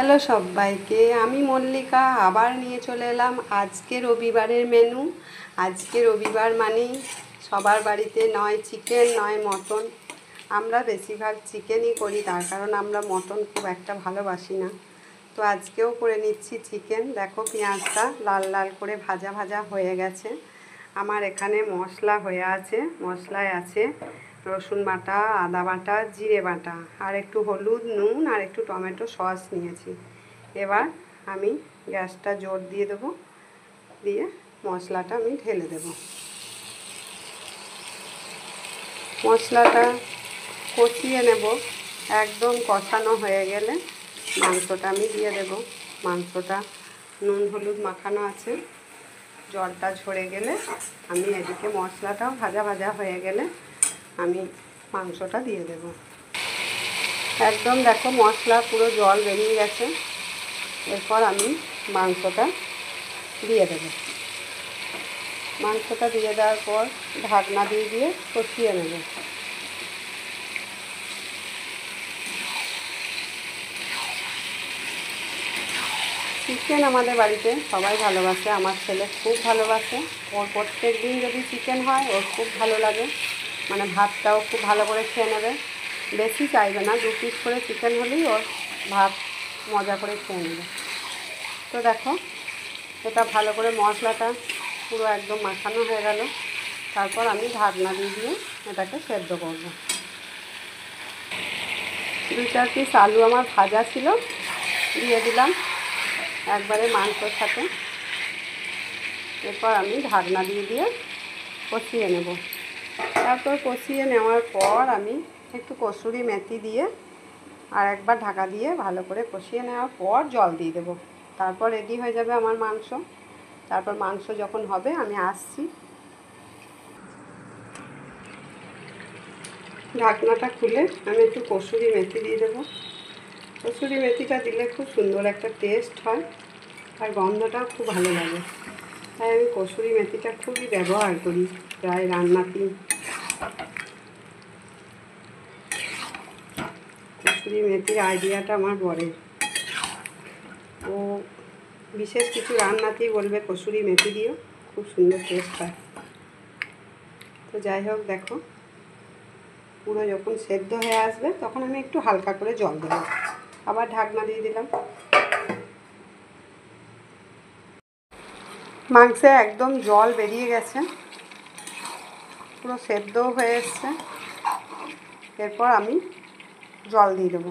Hello সবাইকে, আমি মল্লিকা আবার নিয়ে চলে এলাম আজকে রবিবারের মেনু। আজকে রবিবার মানেই সবার বাড়িতে নয় চিকেন নয় মটন। আমরা বেশিরভাগ চিকেনই করি, তার কারণ আমরা মটন খুব একটা ভালোবাসি না। তো আজকেও করে নিচ্ছি চিকেন। দেখো পেঁয়াজটা লাল লাল করে ভাজা ভাজা হয়ে গেছে। আমার এখানে মশলা হয়ে আছে, মশলায় আছে রসুন বাটা, আদা বাটা, জিরে বাটা, আর একটু হলুদ, নুন আর একটু টমেটো সস নিয়েছি। এবার আমি গ্যাসটা জোর দিয়ে দেবো, দিয়ে মশলাটা আমি ঢেলে দেব। মশলাটা কষিয়ে নেব, একদম কষানো হয়ে গেলে মাংসটা আমি দিয়ে দেব। মাংসটা নুন হলুদ মাখানো আছে, জলটা ঝরে গেলে আমি এদিকে মশলাটাও ভাজা ভাজা হয়ে গেলে আমি মাংসটা দিয়ে দেব। একদম দেখো মশলা পুরো জল বেরিয়ে গেছে। এরপর আমি মাংসটা দিয়ে দেব। মাংসটা দিয়ে দেওয়ার পর ঢাকনা দিয়ে দিয়ে কষিয়ে নেব। চিকেন আমাদের বাড়িতে সবাই ভালোবাসে, আমার ছেলে খুব ভালোবাসে। ওর প্রত্যেক দিন যদি চিকেন হয় ওর খুব ভালো লাগে, মানে ভাতটাও খুব ভালো করে খেয়ে নেবে। বেশি চাইবে না, 2 পিস করে চিকেন হলেই ওর ভাত মজা করে খেয়ে নেবে। তো দেখো এটা ভালো করে মশলাটা পুরো একদম মাখানো হয়ে গেল। তারপর আমি ঢাকনা দিয়ে দিয়ে এটাকে সেদ্ধ করব। 2-4 পিস আলু আমার ভাজা ছিল, দিয়ে দিলাম একবারে মাংসর সাথে। এরপর আমি ঢাকনা দিয়ে দিয়ে কষিয়ে নেব। তারপর কষিয়ে নেওয়ার পর আমি একটু কসুরি মেথি দিয়ে আর একবার ঢাকা দিয়ে ভালো করে কষিয়ে নেওয়ার পর জল দিয়ে দেবো। তারপর রেডি হয়ে যাবে আমার মাংস। তারপর মাংস যখন হবে আমি আসছি। ঢাকনাটা খুলে আমি একটু কসুরি মেথি দিয়ে দেবো। কসুরি মেথিটা দিলে খুব সুন্দর একটা টেস্ট হয় আর গন্ধটাও খুব ভালো লাগে, তাই আমি কসুরি মেথিটা খুবই ব্যবহার করি প্রায় রান্নাতেই। কসুরি মেথির আইডিয়াটা আমার বরের, ও বিশেষ কিছু রান্নাতেই বলবে কসুরি মেথি দিও, খুব সুন্দর টেস্ট হয়। তো যাই হোক দেখো পুরো যখন সেদ্ধ হয়ে আসবে তখন আমি একটু হালকা করে জল দেবো। আবার ঢাকনা দিয়ে দিলাম। মাংসে একদম জল বেরিয়ে গেছে, পুরো সেদ্ধও হয়ে এসছে। এরপর আমি জল দিয়ে দেবো।